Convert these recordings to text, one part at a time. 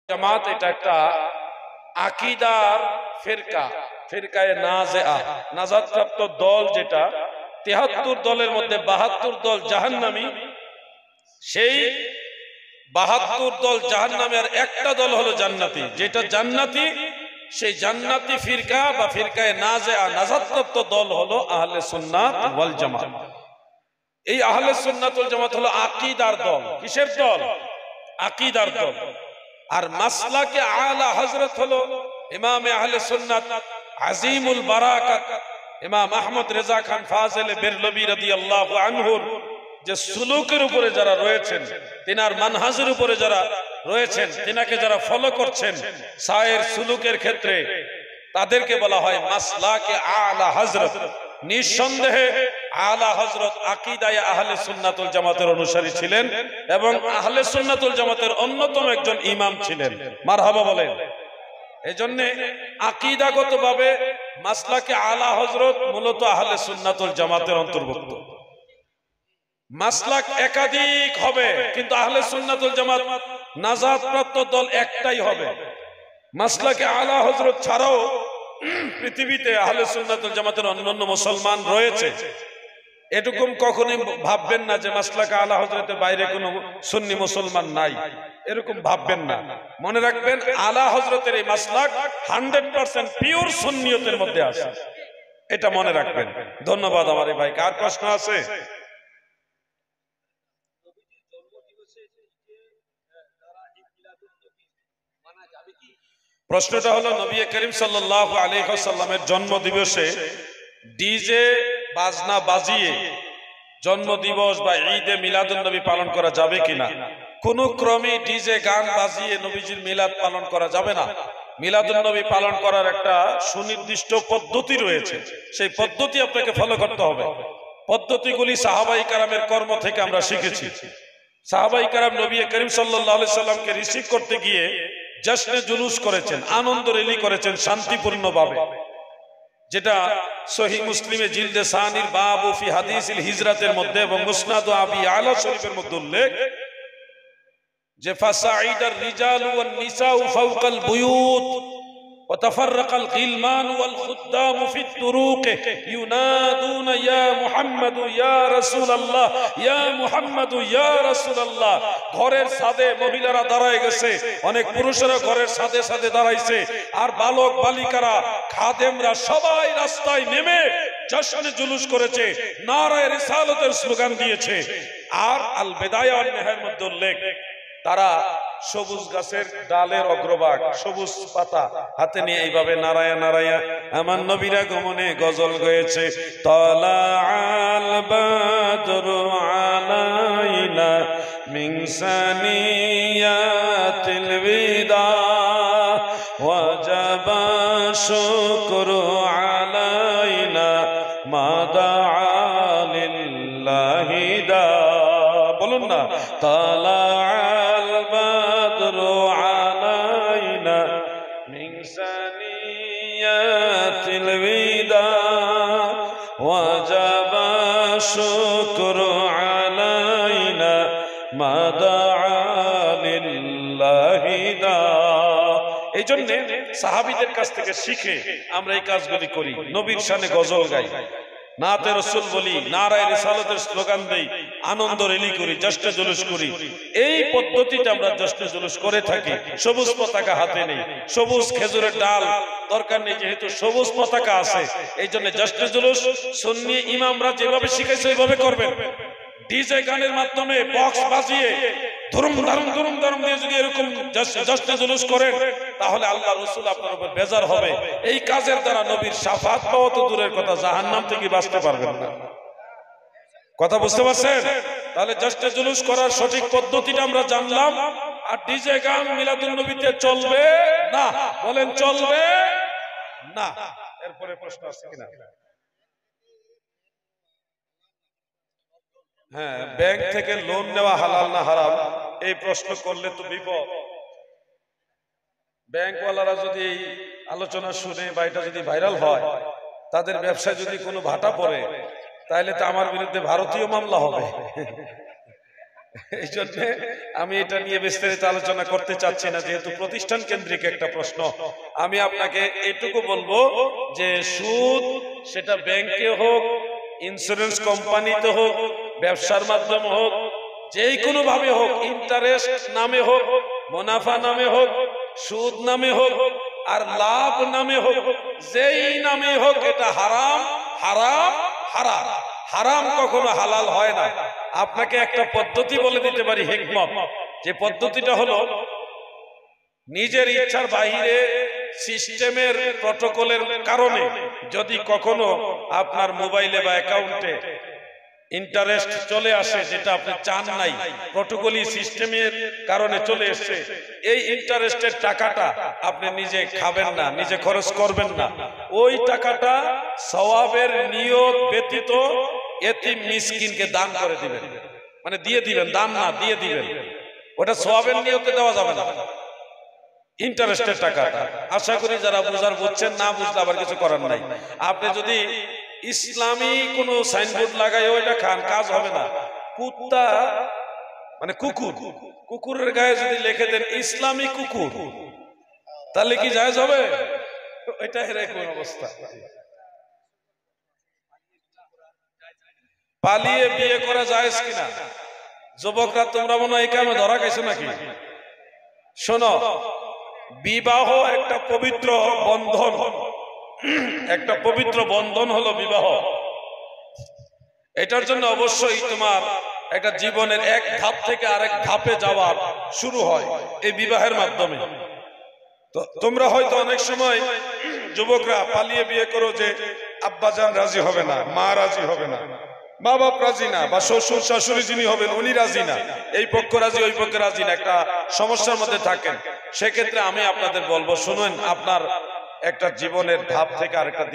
জামাত এটা একটা আকীদার ফিরকা, ফিরকায়ে নাজিআ, নাজাতপ্রাপ্ত দল, যেটা ৭৩ দলের মধ্যে ৭২ দল জাহান্নামী। সেই ৭২ দল জাহান্নামী, আর একটা দল হলো জান্নাতি, যেটা জান্নাতি। সেই জান্নাতি ফিরকা বা ফিরকায়ে নাজিআ, নাজাতপ্রাপ্ত দল হলো আহলে সুন্নাত ওয়াল জামাত। এই আহলে সুন্নাত ওয়াল জামাত হলো আকীদার দল। কিসের দল? আকীদার দল। আর মাসলাকে আলা হযরত হলো ইমামে আহলে সুন্নাত আজিমুল বারাকাত ইমাম আহমদ রেজা খান ফাজিল বেরলভী রাদিয়াল্লাহু আনহুর যে সুলুকের উপরে যারা রয়েছেন, তিনার মানহাজের উপরে যারা রয়েছেন, তিনাকে যারা ফলো করছেন সায়ের সুলুকের ক্ষেত্রে, তাদেরকে বলা হয় মাসলাকে আলা হযরত। নিঃসন্দেহে আলা হযরত আকীদায়ে আহলে সুন্নাত ওয়াল জামাতের অনুসারী ছিলেন এবং আহলে সুন্নাত ওয়াল জামাতের অন্যতম একজন ইমাম ছিলেন। মারহাবা বলেন। এজন্য আকীদাগতভাবে মাসলাকে আলা হযরত মূলত আহলে সুন্নাত ওয়াল জামাতের অন্তর্ভুক্ত। মাসলাক একাধিক হবে, কিন্তু আহলে সুন্নাত ওয়াল জামাত নাজাতপ্রাপ্ত দল একটাই হবে। মাসলাকে আলা হযরত ছাড়াও পৃথিবীতে আহলে সুন্নাত ওয়াল জামাতের অন্যান্য মুসলমান রয়েছে। এরকম কখনোই ভাববেন না যে মাসলাকে আলা হযরতের বাইরে কোনো সুন্নি মুসলমান নাই, এরকম ভাববেন না। মনে রাখবেন আলা হযরতের এই মাসলাক 100% পিওর সুন্নিয়তের মধ্যে আছে, এটা মনে রাখবেন। ধন্যবাদ আমার এই ভাইকে। আর প্রশ্ন আছে? প্রশ্নটা হলো নবী করিম সাল্লাল্লাহু আলাইহি ওয়াসাল্লামের জন্মদিবসে ডিজে বাজনা বাজিয়ে জন্মদিবস বা ঈদে মিলাদুন নবী পালন করা যাবে কিনা? কোন ক্রমে ডিজে গান বাজিয়ে নবীজির মিলাদ পালন করা যাবে না। মিলাদুন নবী পালন করার একটা সুনির্দিষ্ট পদ্ধতি রয়েছে, সেই পদ্ধতি আপনাকে ফলো করতে হবে। পদ্ধতিগুলি সাহাবায়ে কেরামের কর্ম থেকে আমরা শিখেছি। সাহাবায়ে কেরাম নবী করিম সাল্লাল্লাহু আলাইহি সাল্লামকে রিসিভ করতে গিয়ে জশ্নে জুলুস করেছেন, আনন্দ র্যালি করেছেন শান্তিপূর্ণভাবে, যেটা সহিহ মুসলিমে জিলদে সানির বাবু ফি হাদিসিল হিজরাতের মধ্যে এবং মুসনাদ আবি আলা শরীফের মধ্যে উল্লেখ যে ফাসাইদার রিজালু ওয়ান নিসাউ ফাওকাল বুয়ুত ওয়া তাফাররাকাল গিলমান ওয়াল খুদ্দাম ফি তুরুক ইউনাদুনা ইয়া মুহাম্মাদু ইয়া রাসূলুল্লাহ ইয়া মুহাম্মাদু ইয়া রাসূলুল্লাহ। ঘরের ছাদে মহিলারা দাঁড়ায় গেছে, অনেক পুরুষেরা ঘরের ছাদে ছাদে দাঁড়াইছে, আর বালক বালিকারা খাদেমরা সবাই রাস্তায় নেমে জশ্নে জুলুস করেছে, নারায়ে রিসালাতের স্লোগান দিয়েছে। আর আল বিদায়া ওয়ান নিহায়ার মধ্যে উল্লেখ, তারা সবুজ গাছের ডালের অগ্রভাগ, সবুজ পাতা হাতে নিয়ে এইভাবে নারায়া নারায়া আমার নবীর আগমনে গজল গেয়েছে। তালাআল বাদরু আলাইনা মিন সানিয়াতিল বিদা ওয়াজাবা শুকরু আলাইনা মা দাআ লিল্লাহি দা। বলুন না, তালাআল বাদরু আলাইনা মিন সানিয়াতিল বিদা ওয়াজাবা শুকরু আলাইনা মা দাআ লিল্লাহি দা। এই জন্য সাহাবীদের কাছ থেকে শিখে আমরা এই কাজগুলি করি। নবীর শানে গজল গাই, নাতে রাসূল বলি, নারায়ে রিসালাতের স্লোগান দেই, আনন্দ র্যালি করি, জশ্নে জুলুস করি। এই পদ্ধতিতে আমরা জশ্নে জুলুস করে থাকি। সবুজ পতাকা হাতে নেই, সবুজ খেজুরের ডাল দরকার নেই, যেহেতু সবুজ পতাকা আছে। এই জন্য জশ্নে জুলুস সুন্নি ইমামরা যেভাবে শিখাইছে ওইভাবে করবেন। ডিজে গানের মাধ্যমে বক্স বাজিয়ে ধুরুম ধারুম ধুরুম ধারুম দিয়ে যদি এরকম জশ্নে জুলুস করেন, তাহলে আল্লাহ রাসূল আপনার উপর বেজার হবে। এই কাজের দ্বারা নবীর শাফাত পাওয়া তো দূরের কথা, জাহান্নাম থেকে বাঁচতে পারবেন না। কথা বুঝতে পারছেন? তাহলে জশ্নে জুলুস করার সঠিক পদ্ধতিটা আমরা জানলাম। আর ডিজে গান মিলাদুন নবীতে চলবে না। বলেন চলবে না। এরপরে প্রশ্ন আছে কিনা? হ্যাঁ, ব্যাংক থেকে লোন নেওয়া হালাল না হারাম, এই প্রশ্ন করলে তো বিপদ। ব্যাংকওয়ালারা যদি এই আলোচনা শুনে বা এটা যদি ভাইরাল হয়, তাদের ব্যবসায় যদি কোনো ভাটা পড়ে, তাহলে তো আমার বিরুদ্ধে ভারতীয় মামলা হবে। এই জন্য আমি এটা নিয়ে বিস্তারিত আলোচনা করতে চাচ্ছি না, যেহেতু প্রতিষ্ঠান কেন্দ্রিক একটা প্রশ্ন। আমি আপনাকে এটুকু বলবো যে সুদ সেটা ব্যাংকে হোক, ইন্স্যুরেন্স কোম্পানিতে হোক, ব্যবসার মাধ্যমে হোক, যেই কোনো ভাবে হোক, ইন্টারেস্ট নামে হোক, মুনাফা নামে হোক, সুদ নামে হোক, আর লাভ নামে হোক, যেই নামে হোক, এটা হারাম হারাম হারাম। হারাম কখনো হালাল হয় না। আপনাকে একটা পদ্ধতি বলে দিতে পারি, হিকমত, যে পদ্ধতিটা হলো নিজের ইচ্ছার বাইরে সিস্টেমের প্রটোকলের কারণে যদি কখনো আপনার মোবাইলে বা অ্যাকাউন্টে ইন্টারেস্ট চলে আসে, যেটা আপনি চান নাই, প্রটোকলি সিস্টেমের কারণে চলে এসছে, এই ইন্টারেস্টের টাকাটা আপনি নিজে খাবেন না, নিজে খরচ করবেন না। ওই টাকাটা সওয়াবের নিয়ত ব্যতীত এতিম মিসকিনকে দান করে দিবেন, মানে দিয়ে দিবেন, দান না দিয়ে দিবেন। ওটা সওয়াবের নিয়তে দেওয়া যাবে না, ইন্টারেস্টের টাকাটা। আশা করি যারা বুঝার বুঝছেন, না বুঝলে আবার কিছু করার নাই। আপনি যদি ইসলামী কোন সাইনবোর্ড লাগাই ওইটা খান, কাজ হবে না। কুত্তা মানে কুকুর, কুকুরের গায়ে যদি লিখে দেন ইসলামী কুকুর, তাহলে কি জায়েজ হবে? এটা এরকম অবস্থা। পালিয়ে বিয়ে করা জায়েজ কিনা? যুবকরা তোমরা মনে হয় এই কামে ধরা খাইছো নাকি? শোনো, বিবাহ একটা পবিত্র বন্ধন, একটা পবিত্র বন্ধন হলো বিবাহ। এটার জন্য অবশ্যই তোমার একটা জীবনের এক ধাপ থেকে আরেক ধাপে যাওয়া শুরু হয় এই বিবাহের মাধ্যমে। তো তোমরা হয়তো অনেক সময় যুবকরা পালিয়ে বিয়ে করো যে আব্বাজান রাজি হবে না, মা রাজি হবে না, মা বাপ রাজি না, বা শ্বশুর শাশুড়ি যিনি হবেন উনি রাজি না, এই পক্ষ রাজি ওই পক্ষ রাজি না, একটা সমস্যার মধ্যে থাকেন। সেক্ষেত্রে আমি আপনাদের বলবো, শুনুন, আপনার একটা জীবনের ধাপ থেকে আরেকটা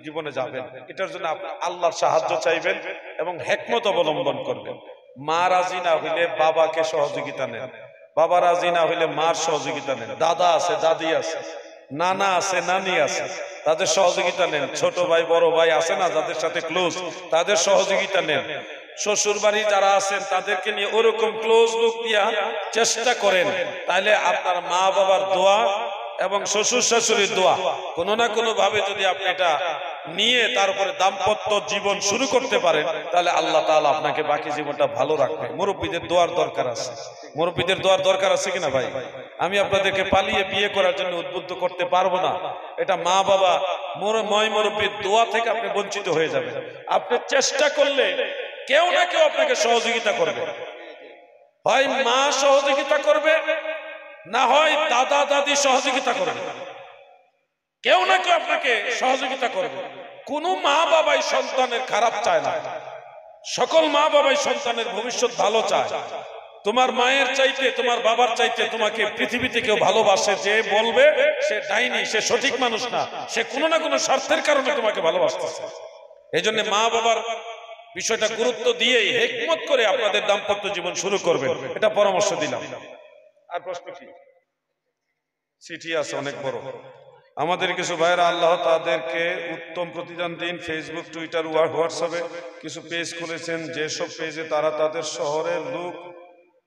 জীবনে যাবেন, এটার জন্য আপনি আল্লাহর সাহায্য চাইবেন এবং হিকমত অবলম্বন করবেন। মা রাজি না হইলে বাবাকে সহযোগিতা নেন, বাবা রাজি না হইলে মার সহযোগিতা নেন, দাদা আছে, দাদি আছে, নানা আছে, নানি আছে, তাদের সহযোগিতা নেন। ছোট ভাই বড় ভাই আছে না যাদের সাথে ক্লোজ, তাদের সহযোগিতা নেন। শ্বশুর বাড়ি যারা আছেন তাদেরকে নিয়ে ওরকম ক্লোজ লুক দিয়া চেষ্টা করেন, তাহলে আপনার মা বাবার দোয়া এবং শ্বশুর শাশুড়ির দোয়া কোনো না কোনো ভাবে যদি আপনি এটা নিয়ে তারপরে দাম্পত্য জীবন শুরু করতে পারেন, তাহলে আল্লাহ তাআলা আপনাকে বাকি জীবনটা ভালো রাখবে। মুরব্বীদের দোয়ার দরকার আছে, মুরব্বীদের দোয়ার দরকার আছে কিনা ভাই? আমি আপনাদেরকে পালিয়ে বিয়ে করার জন্য উদ্বুদ্ধ করতে পারবো না। এটা মা বাবা ময় মুরব্বীর দোয়া থেকে আপনি বঞ্চিত হয়ে যাবেন। আপনি চেষ্টা করলে কেউ না কেউ আপনাকে সহযোগিতা করবে, হয় মা সহযোগিতা করবে, না হয় দাদা দাদি সহযোগিতা করবে, কেউ না কেউ আপনাকে সহযোগিতা করবে। কোন মা বাবাই সন্তানের খারাপ চায় না, সকল মা বাবাই সন্তানের ভবিষ্যৎ ভালো চায়। তোমার মায়ের চাইতে, তোমার বাবার চাইতে তোমাকে পৃথিবীতে কেউ ভালোবাসে, যে বলবে সে ডাইনি, সে সঠিক মানুষ না, সে কোনো না কোনো স্বার্থের কারণে তোমাকে ভালোবাসতেছে। এই জন্য মা বাবার বিষয়টা গুরুত্ব দিয়ে হিকমত করে আপনাদের দাম্পত্য জীবন শুরু করবেন, এটা পরামর্শ দিলাম। আর প্রশ্ন কি? চিঠি আছে অনেক বড়। আমাদের কিছু ভাইরা আল্লাহ তাদেরকে উত্তম প্রতিদান দিন। ফেসবুক, টুইটার, হোয়াটসঅ্যাপে কিছু পেজ খুলেছেন, যেসব পেজে তারা তাদের শহরের লোক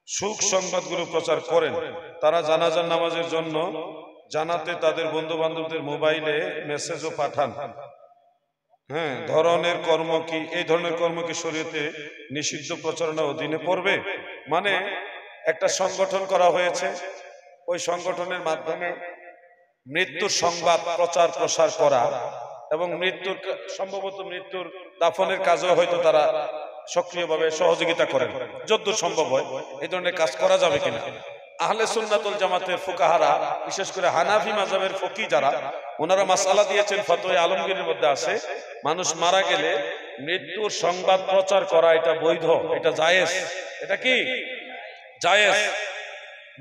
সুখ সংবাদগুলো প্রচার করেন। তারা জানাজার নামাজের জন্য জানাতে তাদের বন্ধু বান্ধবদের মোবাইলে মেসেজও পাঠান। হ্যাঁ, ধরনের কর্ম কি, এই ধরনের কর্ম কি শরীয়তে নিষিদ্ধ প্রচারণার অধীনে পড়বে? মানে একটা সংগঠন করা হয়েছে, ওই সংগঠনের মাধ্যমে মৃত্যুর সংবাদ প্রচার প্রসার করা এবং মৃত্যুর সম্ভবত মৃত্যুর দাফনের কাজেও হয়তো তারা সক্রিয়ভাবে সহযোগিতা করেন, যতদূর সম্ভব হয়। এই ধরনের কাজ করা যাবে কিনা? আহলে সুন্নাতুল জামাতের ফুকাহারা, বিশেষ করে হানাফি মাযহাবের ফকি যারা, ওনারা মাসআলা দিয়েছেন, ফতোয়া আলমগীরের মধ্যে আছে, মানুষ মারা গেলে মৃত্যুর সংবাদ প্রচার করা এটা বৈধ, এটা জায়েজ। এটা কি জায়েজ?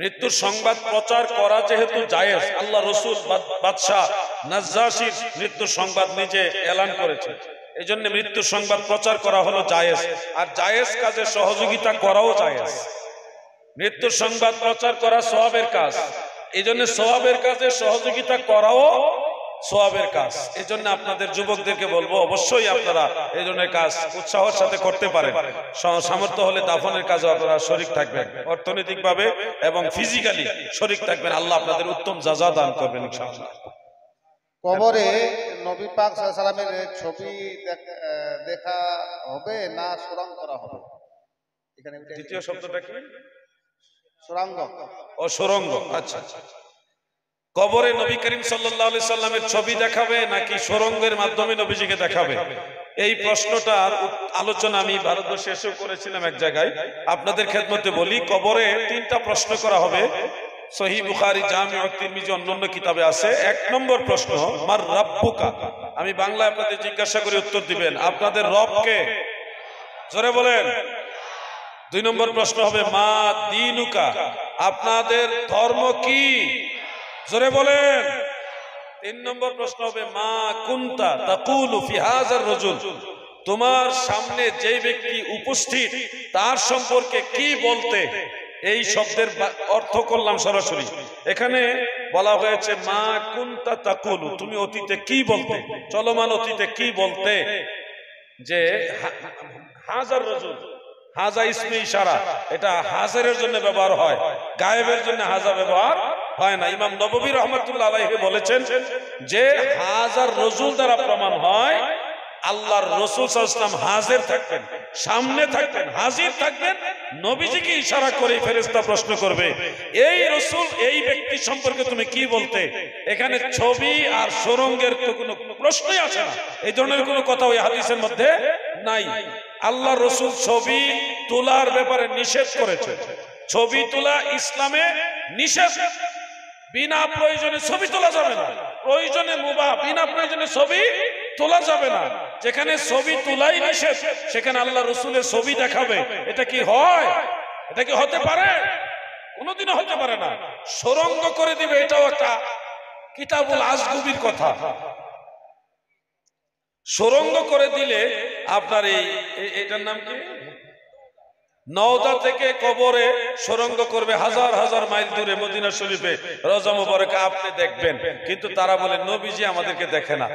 মৃত্যুর সংবাদ প্রচার করা যেহেতু জায়েজ, আল্লাহ রসুল বাদশাহ নাজ্জাশীর মৃত্যুর সংবাদ নিজে এলান করেছে, এই জন্য মৃত্যুর সংবাদ প্রচার করা হলো জায়েজ। আর জায়েজ কাজে সহযোগিতা করাও জায়েজ। মৃত্যুর সংবাদ প্রচার করা সওয়াবের কাজ, এই জন্য সওয়াবের কাজে সহযোগিতা করাও সোয়াবের কাজ। এই জন্য আপনাদের যুবকদেরকে বলবো অবশ্যই আপনারা এই ধরনের কাজ উৎসাহের সাথে করতে পারেন। সামর্থ্য হলে দাফনের কাজে আপনারা শরীক থাকবেন, অর্থনৈতিকভাবে এবং ফিজিক্যালি শরীক থাকবেন। আল্লাহ আপনাদের উত্তম জাযা দান করবেন ইনশাআল্লাহ। কবরে নবী পাক সাল্লাল্লাহু আলাইহি সাল্লামের ছবি দেখা হবে না সুরাং করা হবে? এখানে দ্বিতীয় শব্দটা কি? সুরাঙ্গ ও সুরঙ্গ। আচ্ছা, কবরে নবী করিম সাল্লাল্লাহু আলাইহি সাল্লামের ছবি দেখাবে নাকি সুরঙ্গের মাধ্যমে নবীজিকে দেখাবে? এই প্রশ্নটার আলোচনা আমি ভারতবর্ষে এসেও করেছিলাম এক জায়গায়। আপনাদের খেদমতে বলি, কবরে তিনটা প্রশ্ন করা হবে। সহিহ বুখারী, জামি ও তিরমিজি অন্যান্য কিতাবে আছে। এক নম্বর প্রশ্ন, মার রাব্বুকা। আমি বাংলায় আপনাদের জিজ্ঞাসা করে উত্তর দিবেন, আপনাদের রব কে? জোরে বলেন। দুই নম্বর প্রশ্ন হবে, মা দীনুকা, আপনাদের ধর্ম কি? জোরে বলেন। তিন নম্বর প্রশ্ন হবে, মা কুনতা তাকুলু ফি হাযার রাজুল, তোমার সামনে যে ব্যক্তি উপস্থিত তার সম্পর্কে কি বলতে? এই শব্দের অর্থ করলাম সরাসরি। এখানে বলা হয়েছে মা কুনতা তাকুলু, তুমি অতীতে কি বলতে, চলমান অতীতে কি বলতে। যে হাজার রাজুল, হাজা ইসমে ইশারা, এটা হাজারের জন্য ব্যবহার হয়, গায়েবের জন্য হাজা ব্যবহার হয় না। ইমাম নববী রাহমাতুল্লাহ আলাইহি বলেছেন যে হাজার রাজুল দ্বারা প্রমাণ হয় আল্লাহর রাসূল সাল্লাল্লাহু আলাইহি ওয়াসাল্লাম হাজির থাকবেন, সামনে থাকবেন, হাজির থাকবেন। নবীজিকে ইশারা করে ফেরেশতা প্রশ্ন করবে, এই রাসূল, এই ব্যক্তি সম্পর্কে তুমি কি বলতে? এখানে ছবি আর সুরঙ্গের তো কোনো প্রশ্নই আসে না। এই ধরনের কোনো কথা ওই হাদিসের মধ্যে নাই। আল্লাহর রাসূল ছবি তোলার ব্যাপারে নিষেধ করেছে। ছবি তোলা ইসলামে নিষেধ। বিনা প্রয়োজনে ছবি তোলা যাবে না, প্রয়োজনে মুবাহ, বিনা প্রয়োজনে ছবি তোলা যাবে না। যেখানে ছবি তোলাই নিষেধ সেখানে আল্লাহ রাসূলের ছবি দেখাবে, এটা কি হয়? এটা কি হতে পারে? কোনোদিনও হতে পারে না। সুরঙ্গ করে দিবে, এটাও একটা কিতাবুল আজগুবির কথা। সুরঙ্গ করে দিলে আপনার এইটার নাম কি? নওদা থেকে কবরে সুরঙ্গ করবে হাজার হাজার মাইল দূরে মদিনা শরীফে রওজা মুবারকে আপনি দেখবেন, কিন্তু তারা বলে নবীজি আমাদেরকে দেখে না।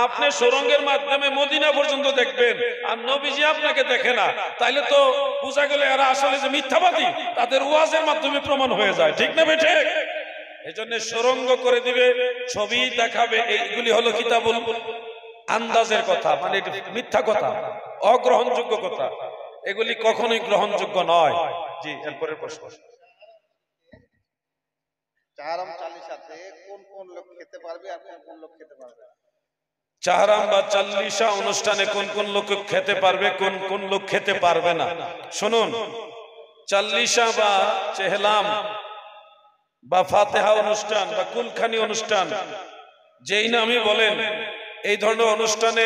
আপনি সুরঙ্গের মাধ্যমে মদিনা পর্যন্ত দেখবেন আর নবীজি আপনাকে দেখে না, তাইলে তো বোঝা গেল এরা আসলে যে মিথ্যাবাদী, তাদের ওয়াজের মাধ্যমে প্রমাণ হয়ে যায়। ঠিক না বেঠে? এই জন্য সুরঙ্গ করে দিবে, ছবি দেখাবে। এইগুলি হলো কিতাবুল আন্দাজের কথা, মানে মিথ্যা কথা, অগ্রহণযোগ্য কথা। এগুলি কখনোই গ্রহণযোগ্য নয়। জি, এরপরের প্রশ্ন। চাহারাম চালিসাতে কোন কোন লোক খেতে পারবে আর কোন কোন লোক খেতে পারবে? চাহারাম বা চাল্লিশা অনুষ্ঠানে কোন কোন লোক খেতে পারবে, কোন কোন লোক খেতে পারবে না? শুনুন, চাল্লিশা বা চেহলাম বা ফাতেহা অনুষ্ঠান বা কুলখানি অনুষ্ঠান, যেই নামই বলেন, এই ধরনের অনুষ্ঠানে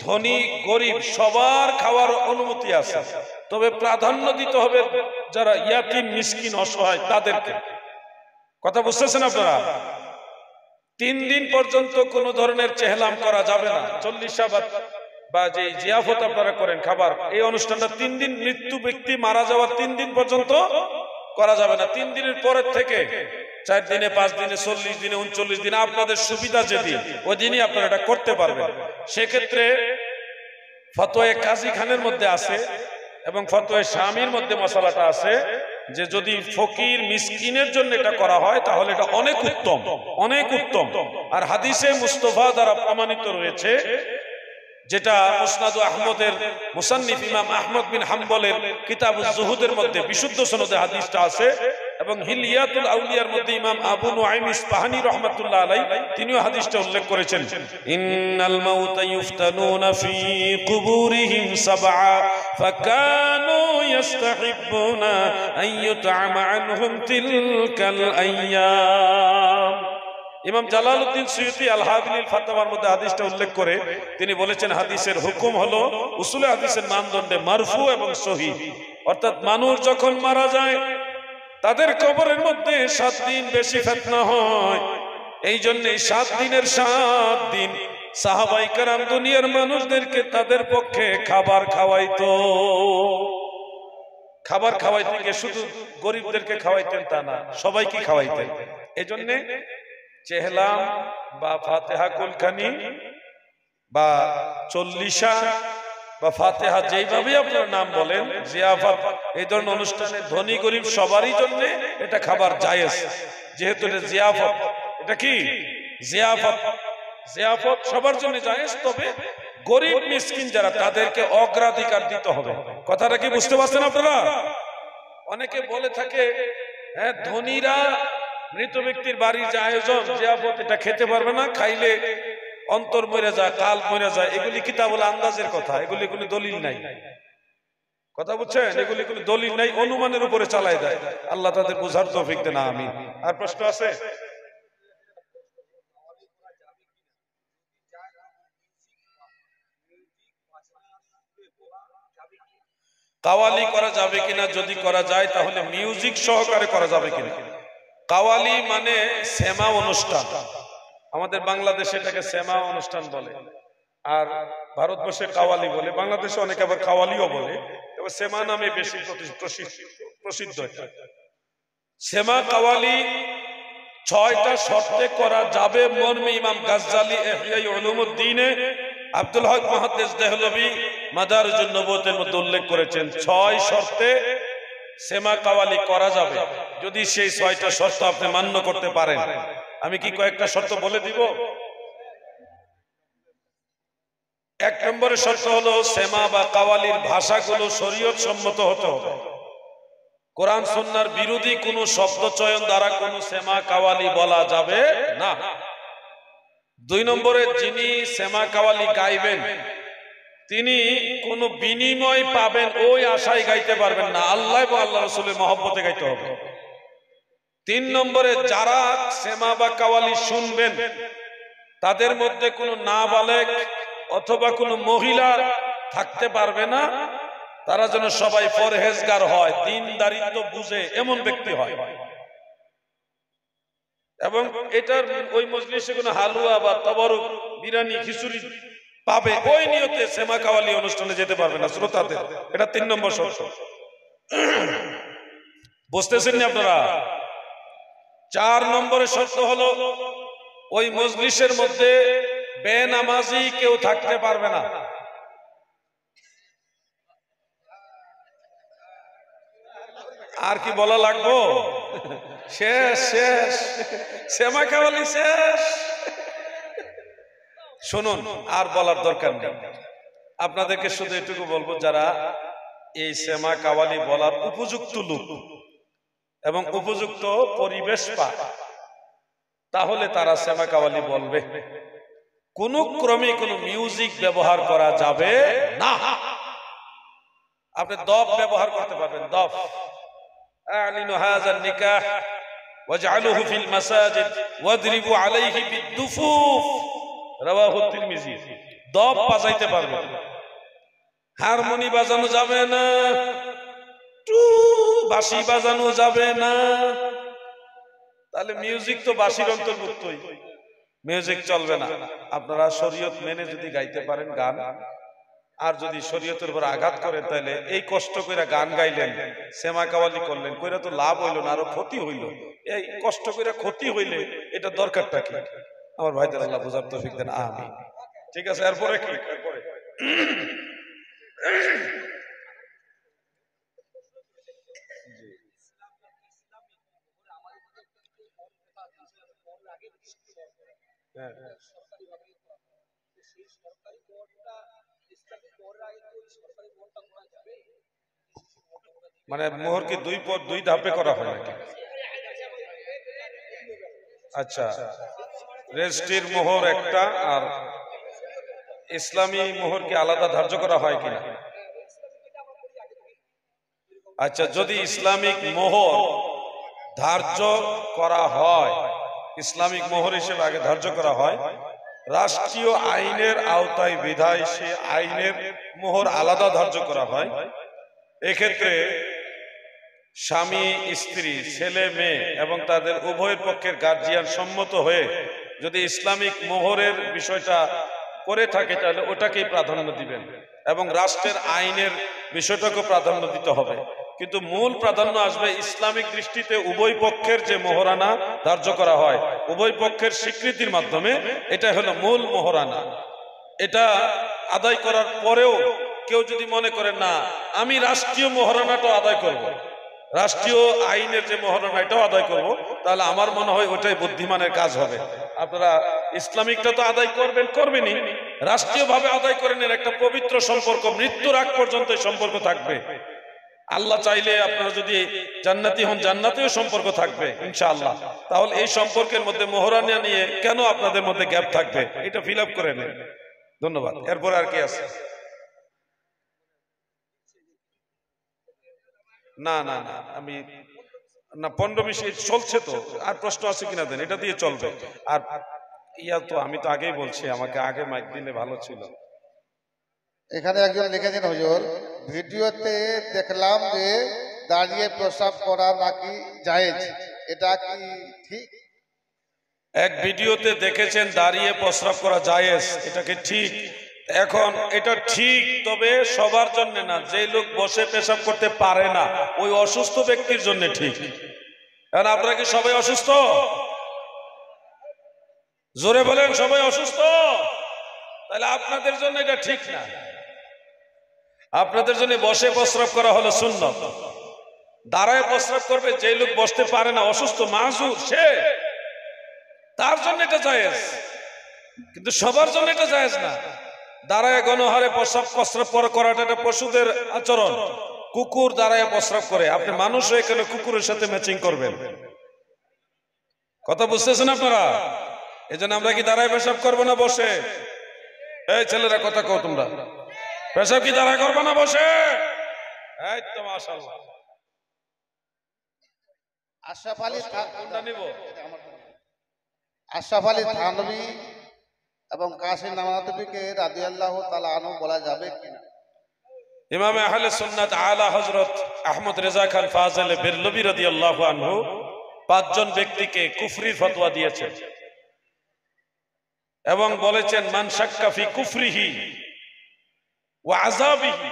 ধনী গরিব সবার খাওয়ার অনুমতি আছে, তবে প্রাধান্য দিতে হবে যারা ইয়াতিম, মিসকিন, অসহায় তাদেরকে। কথা বুঝতেছেন আপনারা? 3 দিন পর্যন্ত কোন ধরনের চেহলাম করা যাবে না। 40 বা যে জিয়াফত আপনারা করেন খাবার, এই অনুষ্ঠানটা 3 দিন, মৃত্যু ব্যক্তি মারা যাওয়ার 3 দিন পর্যন্ত করা যাবে না। 3 দিনের পরের থেকে 4 দিনে, 5 দিনে, 40 দিনে, 39 দিনে, আপনাদের সুবিধা যেদিন ওই দিনই আপনারা এটা করতে পারবেন। সেক্ষেত্রে ফতোয়া কাজী খানের মধ্যে আছে এবং ফতোয়া শামির মধ্যে মশালাটা আছে যে যদি ফকির মিসকিনের জন্য এটা করা হয় তাহলে এটা অনেক উত্তম, অনেক উত্তম। আর হাদিসে মুস্তাফা দ্বারা প্রমাণিত রয়েছে, যেটা মুসনাদ আহমদের মুসান্নিফ ইমাম আহমদ বিন হাম্বলের কিতাবুজ জুহুদের মধ্যে বিশুদ্ধ সনদে হাদিসটা আছে, এবং হিলিয়াতুল আউলিয়ার মধ্যে ইমাম আবু নুআইম ইসফাহানি রাহমাতুল্লাহ আলাইহি তিনিও হাদিসটা উল্লেখ করেছেন। ইন্নাল মাউতা ইফতানুনা ফি কুবুরিহিম সাবআ ফাকানু ইস্তাহিব্বুনা আইয়ুতআমা আনহুম তিলকাল আইয়াম। ইমাম জালালউদ্দিন সুয়ুতি আল হাবিল ফাতাওয়ার মধ্যে হাদিসটা উল্লেখ করে তিনি বলেছেন, হাদিসের হুকুম হলো উসুলে হাদিসের মানদণ্ডে মারফু এবং সহিহ, অর্থাৎ মানুষ যখন মারা যায় তাদের কবরের মধ্যে 7 দিন বেশি ফিতনা হয়। এই জন্য 7 দিনের 7 দিন সাহাবায়ে কেরাম দুনিয়ার মানুষদেরকে তাদের পক্ষে খাবার খাওয়াইতো। খাবার খাওয়াইতে গিয়ে শুধু গরিবদেরকে খাওয়াইতেন তা না, সবাইকে খাওয়াইতেন। এই জন্য চেহলাম বা ফাতেহা কুলখানি বা চল্লিশা বা ফাতেহা, যেইভাবে আপনার নাম বলেন, জিয়াফত, এই ধরনের অনুষ্ঠানে ধনী গরিব সবারই জন্য এটা খাবার জায়েজ, যেহেতু এটা জিয়াফত। এটা কি জিয়াফত? জিয়াফত সবার জন্য জায়েজ, তবে গরিব মিসকিন যারা তাদেরকে অগ্রাধিকার দিতে হবে। কথাটা কি বুঝতে পারছেন আপনারা? অনেকে বলে থাকে হ্যাঁ, ধনীরা মৃত ব্যক্তির বাড়ির যে আয়োজন জিয়াফত, এটা খেতে পারবে না, খাইলে অন্তর মরে যায়, কাল মরে যায়। এগুলি কিতাবুল আন্দাজের কথা, এগুলি কোনো দলিল নাই। কথা বুঝছেন? এগুলি কোনো দলিল নাই, অনুমানের উপরে চালাই দেয়। আল্লাহ তাদের বোঝার তৌফিক দেন, আমিন। আর প্রশ্ন আছে? কাওয়ালি করা যাবে কিনা? যদি করা যায় তাহলে মিউজিক সহকারে করা যাবে কিনা? কাওয়ালি মানে সেমা অনুষ্ঠান, আমাদের বাংলাদেশে এটাকে সেমা অনুষ্ঠান বলে, আর ভারতবর্ষে কাওয়ালি বলে। বাংলাদেশে অনেকে আবার কাওয়ালিও বলে, তবে সেমা নামে বেশি প্রসিদ্ধ। সেমা কাওয়ালি 6টা শর্তে করা যাবে মর্মে ইমাম গাজ্জালি ইহয়া উলুমুদ্দিনে আব্দুল হক মুহাদ্দিস দেহলভী মাদারিজুন নবুওয়াতের মধ্যে উল্লেখ করেছেন। 6 শর্তে সেমা কাওয়ালি করা যাবে, যদি সেই 6টা শর্ত আপনি মান্য করতে পারেন। আমি কি কয়েকটা শর্ত বলে দিব? 1 নম্বরের শর্ত হলো সেমা বা কাওয়ালির ভাষাগুলো শরীয়ত সম্মত হতে হবে। কোরআন সুন্নাহর বিরোধী কোনো শব্দ চয়ন দ্বারা কোনো সেমা কাওয়ালি বলা যাবে না। 2 নম্বরে যিনি সেমা কাওয়ালি গাইবেন তিনি কোনো বিনিময় পাবেন ওই আশায় গাইতে পারবেন না, আল্লাহ এবং আল্লাহ রাসূলের মহব্বতে গাইতে হবে। 3 নম্বরে যারা সেমা বা কাওয়ালি শুনবেন তাদের মধ্যে কোনো নাবালেগ অথবা কোনো মহিলা থাকতে পারবে না, তারা যেন সবাই পরহেজগার হয়, দিনদারিত্ব বুঝে এমন ব্যক্তি হয়, এবং এটার ওই মজলিসে কোনো হালুয়া বা তবরক, বিরিয়ানি, খিচুড়ি পাবে ওই নিয়তে সেমা কাওয়ালি অনুষ্ঠানে যেতে পারবে না শ্রোতাদের। এটা 3 নম্বর শর্ত। বুঝতেছেন না আপনারা? 4 নম্বরের শর্ত হলো ওই মজলিসের মধ্যে বেনামাজি কেউ থাকতে পারবে না। আর কি বলা লাগবো? শেষ শেষ, সেমা কাওয়ালি শেষ। শুনুন, আর বলার দরকার নেই। আপনাদেরকে শুধু এটুকু বলবো, যারা এই সেমা কাওয়ালি বলার উপযুক্ত লোক এবং উপযুক্ত পরিবেশ পায় তাহলে তারা সেমা কাওয়ালি বলবে। কোন ক্রমে কোনো মিউজিক ব্যবহার করা যাবে না। আপনি দফ ব্যবহার করতে পারবেন, দফ। আ'লিনু হাযা নিকাহ ওয়াজআলুহু ফিল মাসাজিদ ওয়াদরিবু আলাইহি বিদ্দুফুফ, রাওয়াহু তিরমিজি। দফ বাজাইতে পারবেন, হারমোনি বাজানো যাবে না, বাঁশি বাজানো যাবে না। তাহলে মিউজিক তো বাঁশির অন্তর্ভুক্তই, মিউজিক চলবে না। আপনারা শরীয়ত মেনে যদি গাইতে পারেন গান, আর যদি শরীয়তের উপর আঘাত করে তাহলে এই কষ্ট করে গান গাইলেন, সেমা কাওয়ালি করলেন, কইরা তো লাভ হইল না, আরো ক্ষতি হইল। এই কষ্ট করে ক্ষতি হইলে এটা দরকারটা কি? আমার ভাইদের আল্লাহ বুঝার তৌফিক দেন, আমিন। ঠিক আছে, এরপরে কি? এরপরে মানে মোহর কি দুই ধাপে করা হয় নাকি? আচ্ছা, রেজিস্ট্রির মোহর একটা, আর ইসলামী মোহর কি আলাদা ধার্য করা হয় কিনা? আচ্ছা, যদি ইসলামিক মোহর ধার্য করা হয়, ইসলামিক মোহর হিসেবে আগে ধার্য করা হয়, রাষ্ট্রীয় আইনের আওতায় বিধায় সে আইনের মোহর আলাদা ধার্য করা হয়। এক্ষেত্রে স্বামী স্ত্রী, ছেলে মেয়ে এবং তাদের উভয়ের পক্ষের গার্জিয়ান সম্মত হয়ে যদি ইসলামিক মোহরের বিষয়টা করে থাকে তাহলে ওটাকেই প্রাধান্য দিবেন, এবং রাষ্ট্রের আইনের বিষয়টাকে প্রাধান্য দিতে হবে। কিন্তু মূল প্রাধান্য আসবে ইসলামিক দৃষ্টিতে উভয় পক্ষের যে মোহরানা ধার্য করা হয়, উভয় পক্ষের স্বীকৃতির মাধ্যমে, এটা হলো মূল মোহরানা। এটা আদায় করার পরেও কেউ যদি মনে করে না আমি রাষ্ট্রীয় মোহরানাটা আদায় করব, রাষ্ট্রীয় আইনের যে মোহরানা এটাও আদায় করব, তাহলে আমার মনে হয় ওটাই বুদ্ধিমানের কাজ হবে। আপনারা ইসলামিকটা তো আদায় করবেনই, রাষ্ট্রীয়ভাবে আদায় করে নেন। একটা পবিত্র সম্পর্ক, মৃত্যুর আগ পর্যন্ত সম্পর্ক থাকবে। আল্লাহ চাইলে আপনারা যদি জান্নাতি হন, জান্নাতেও সম্পর্ক থাকবে ইনশাআল্লাহ। তাহলে এই সম্পর্কের মধ্যে মোহরানা নিয়ে কেন আপনাদের মধ্যে গ্যাপ থাকবে, এটা ফিল আপ করে নেন। ধন্যবাদ। এরপর আর কি আছে? না না না, আমি না 15-20 মিনিট চলছে তো, আর প্রশ্ন আছে কিনা দেন, এটা দিয়ে চলবে। আর তো আমি তো আগেই বলছি, আমাকে আগে মাইক দিলে ভালো ছিল। এখানে একজন লিখেছেন, হুজুর ভিডিওতে দেখলাম যে দাঁড়িয়ে প্রস্রাব করা নাকি জায়েজ, এটা কি ঠিক? এক ভিডিওতে দেখেছেন দাঁড়িয়ে প্রস্রাব করা জায়েজ, এটা কি ঠিক? এখন এটা ঠিক, তবে সবার জন্য না। যে লোক বসে পেশাব করতে পারে না, ওই অসুস্থ ব্যক্তির জন্য ঠিক। কারণ আপনারা কি সবাই অসুস্থ? জোরে বলেন, সবাই অসুস্থ? তাহলে আপনাদের জন্য এটা ঠিক না। আপনাদের জন্য বসে প্রস্রাব করা হলো সুন্নাত। দাঁড়ায় প্রস্রাব করবে যে লোক বসতে পারে না, অসুস্থ, মাযুর, সে, তার জন্য এটা জায়েজ। কিন্তু সবার জন্য এটা জায়েজ না। দাঁড়ায় গণহারে প্রস্রাব করাটা এটা পশুদের আচরণ। কুকুর দাঁড়ায় প্রস্রাব করে, আপনি মানুষ হয়ে কেন কুকুরের সাথে ম্যাচিং করবেন? কথা বুঝতেছেন আপনারা? এই জন্য আমরা কি দাঁড়ায় পেশাব করবো না বসে? এই ছেলেরা কথা কও, তোমরা পেশাব কি দাঁড়ায় করবো না বসে? এই তো মাশাআল্লাহ। আশরাফ আলী কোনটা নিব? আশরাফ আলী থানভী এবং কাসিম নামাতুবিকে রাদিয়াল্লাহু তাআলা আনহু বলা যাবে কিনা? ইমাম আহলে সুন্নাত আলা হযরত আহমদ রেজা খান ফাজলে বেরলভী রাদিয়াল্লাহু আনহু 5 জন ব্যক্তিকে কুফরির ফতোয়া দিয়েছেন এবং বলেছেন মান শাক্কা ফি কুফরিহি ওয়া আযাবিহি,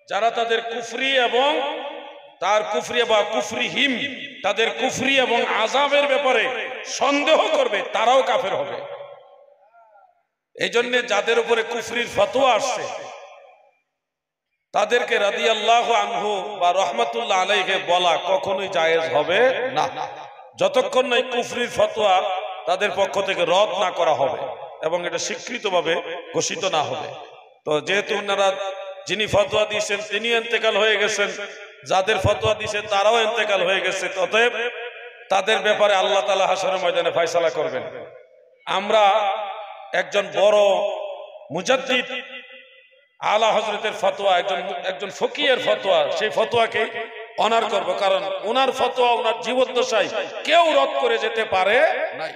যারা তাদের কুফরি এবং তার কুফরি বা কুফরিহিম, তাদের কুফরি এবং আযাবের ব্যাপারে সন্দেহ করবে, তারাও কাফের হবে। এই জন্য যাদের উপরে কুফরির ফতোয়া আসছে তাদেরকে রাদিয়াল্লাহু আনহু বা রাহমাতুল্লাহ আলাইহি বলা কখনোই জায়েজ হবে না, যতক্ষণ না কুফরির ফতোয়া তাদের পক্ষ থেকে রদ না করা হবে এবং এটা স্বীকৃতভাবে ঘোষিত না হবে। তো যেহেতু ওনারা, যিনি ফতোয়া দিয়েছেন তিনি ইন্তেকাল হয়ে গেছেন, যাদের ফতোয়া দিয়েছেন তারাও ইন্তেকাল হয়ে গেছে, অতএব তাদের ব্যাপারে আল্লাহ তাআলা হাশরের ময়দানে ফয়সালা করবেন। আমরা একজন বড় মুজাদ্দিদ আলা হযরতের ফতোয়া, একজন ফকিহের ফতোয়া, সেই ফতোয়াকে অনার করব, কারণ ওনার ফতোয়া ওনার জীবদ্দশায় কেউ রদ করে যেতে পারে নাই।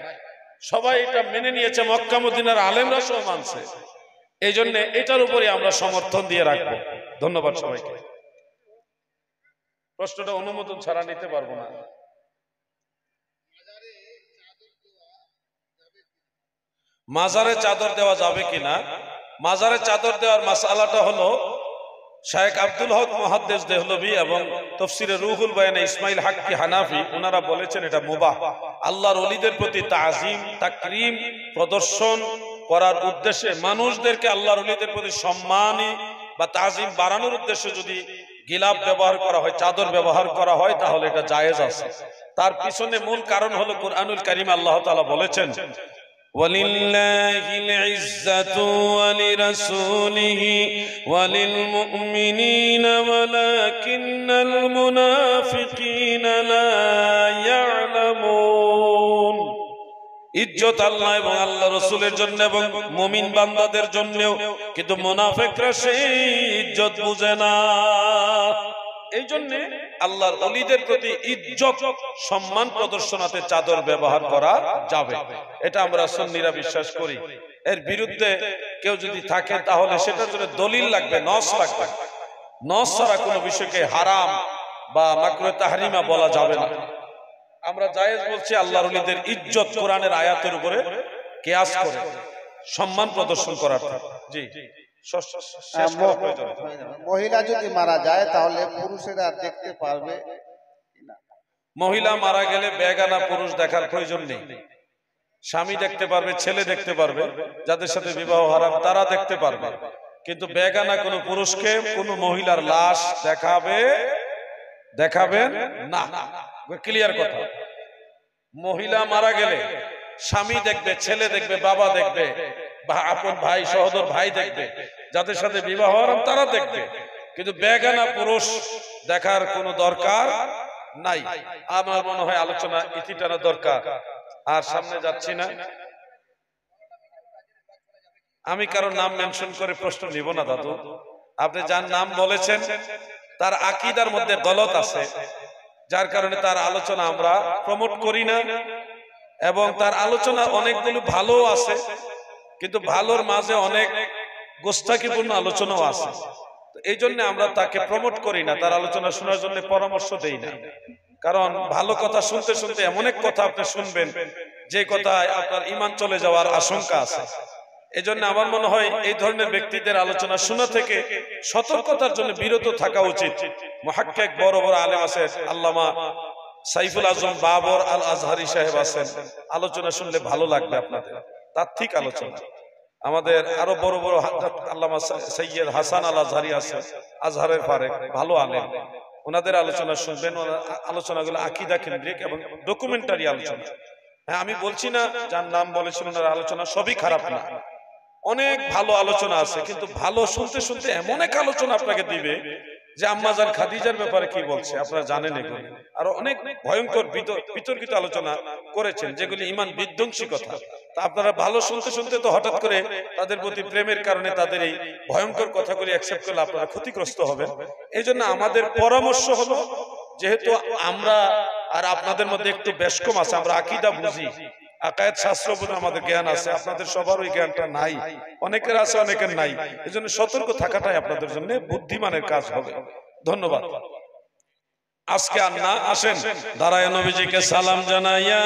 সবাই এটা মেনে নিয়েছে, মক্কা মদিনার আলেমরা সহ মানছে। এই জন্য এটার উপরে আমরা সমর্থন দিয়ে রাখবো। ধন্যবাদ সবাইকে। প্রশ্নটা অনুমোদন ছাড়া নিতে পারবো না। মাজারে চাদর দেওয়া যাবে কিনা? মাজারে চাদর দেওয়ার মাসআলাটা হলো, শায়েখ আব্দুল হক মুহাদ্দিস দেহলভী এবং তাফসীরে রুহুল বায়ানে ইসমাইল হাক্কি হানাফি ওনারা বলেছেন এটা মুবাহ। আল্লাহর ওলিদের প্রতি তাজিম তাকরীম প্রদর্শন করার উদ্দেশ্যে, মানুষদেরকে আল্লাহর ওলিদের প্রতি সম্মানী বা তাজিম বাড়ানোর উদ্দেশ্যে যদি গিলাফ ব্যবহার করা হয়, চাদর ব্যবহার করা হয়, তাহলে এটা জায়েজ আছে। তার পিছনে মূল কারণ হলো কুরআনুল কারীম আল্লাহ তাআলা বলেছেন ওয়ালিল্লাহিল ইজ্জাতু ওয়ালিরাসূলিহি ওয়ালিলমুমিনিনা ওয়ালাকিন্নাল মুনাফিকিনা লা ইয়ালামুন। ইজ্জত আল্লাহ এবং আল্লাহ রাসূলের জন্য এবং মুমিন বান্দাদের জন্যও, কিন্তু মুনাফিকরা সেই ইজ্জত বুঝে না। এই জন্য আল্লাহর ওলিদের প্রতি ইজ্জত সম্মান প্রদর্শনাতে চাদর ব্যবহার করা যাবে, এটা আমরা সুন্নিরা বিশ্বাস করি। এর বিরুদ্ধে কেউ যদি থাকে তাহলে সেটার জন্য দলিল লাগবে, নস লাগবে। নস ছাড়া কোনো বিষয়কে হারাম বা মাকরুহ তাহরিমা বলা যাবে না। আমরা জায়েজ বলছি আল্লাহর ওলিদের ইজ্জত কোরআনের আয়াতের উপরে কিয়াস করে সম্মান প্রদর্শন করার। জি, শেষ করা প্রয়োজন। মহিলা যদি মারা যায় তাহলে পুরুষেরা দেখতে পারবে কিনা? মহিলা মারা গেলে বেগানা পুরুষ দেখার প্রয়োজন নেই। স্বামী দেখতে পারবে, ছেলে দেখতে পারবে, যাদের সাথে বিবাহ হারাম তারা দেখতে পারবে, কিন্তু বেগানা কোনো পুরুষকে কোনো মহিলার লাশ দেখাবেন না। ক্লিয়ার কথা। মহিলা মারা গেলে স্বামী দেখবে, ছেলে দেখবে, বাবা দেখবে, বা আপন ভাই সহোদর ভাই দেখবে, যাদের সাথে বিবাহ হারাম তারা দেখবে, কিন্তু বেগানা পুরুষ দেখার কোনো দরকার নাই। আমার মনে হয় আলোচনা ইতি টানা দরকার। আর সামনে যাচ্ছি না, আমি কারো নাম মেনশন করে প্রশ্ন নিব না দাদু। আপনি যার নাম বলেছেন তার আকীদার মধ্যে গলত আছে, যার কারণে তার আলোচনা আমরা প্রমোট করি না, এবং তার আলোচনা অনেকগুলো ভালো আছে, কিন্তু ভালোর মাঝে অনেক গোস্তাকিপূর্ণ আলোচনাও আছে। এই জন্য আমরা তাকে প্রমোট করি না, তার আলোচনা শোনার জন্য পরামর্শ দেই না। কারণ ভালো কথা শুনতে শুনতে এমন এক কথা আপনি শুনবেন যে কথায় আপনার ঈমান চলে যাওয়ার আশঙ্কা আছে। এজন্য আমার মনে হয় এই ধরনের ব্যক্তিদের আলোচনা শোনা থেকে সতর্কতার জন্য বিরত থাকা উচিত। মুহাক্কিক বড় বড় আলেম আছেন, আল্লামা সাইফুল আজম বাবর আল আজহারি সাহেব আছেন, আলোচনা শুনলে ভালো লাগবে আপনাদের, তাত্ত্বিক আলোচনা। আমাদের আরো বড় বড় আল্লামা সৈয়দ হাসান আল আজহারি আছেন, আজহারের ফারেক, ভালো আলেম, ওনাদের আলোচনা শুনবেন। আলোচনাগুলো আকীদা কেন্দ্রিক এবং ডকুমেন্টারি আলোচনা। হ্যাঁ, আমি বলছি না যার নাম বলেছেন ওনার আলোচনা সবই খারাপ না, অনেক ভালো আলোচনা আছে, কিন্তু ভালো শুনতে শুনতে এমন এক আলোচনা আপনাকে দিবে যে আম্মাজান খাদিজার ব্যাপারে কি বলছে আপনারা জানেন, এগুলো আরো অনেক ভয়ঙ্কর বিতর্কিত আলোচনা করেছেন যেগুলি ঈমান বিধ্বংসী কথা। তা আপনারা ভালো শুনতে শুনতে তো হঠাৎ করে তাদের প্রতি প্রেমের কারণে তাদের এই ভয়ঙ্কর কথাগুলি অ্যাকসেপ্ট করলে আপনারা ক্ষতিগ্রস্ত হবেন। এই জন্য আমাদের পরামর্শ হলো, যেহেতু আমরা আর আপনাদের মধ্যে একটু বেশ কম আছে, আমরা আকীদা বুঝি, আকায়েদ শাস্ত্র বোধ আমাদের জ্ঞান আছে, আপনাদের সবার ওই জ্ঞানটা নাই, অনেকের আছে অনেকের নাই। এজন্য সতর্ক থাকাটাই আপনাদের জন্য বুদ্ধিমানের কাজ হবে। ধন্যবাদ। আজকে আর না, আসেন দাঁড়ায় নবীজিকে সালাম জানাইয়া।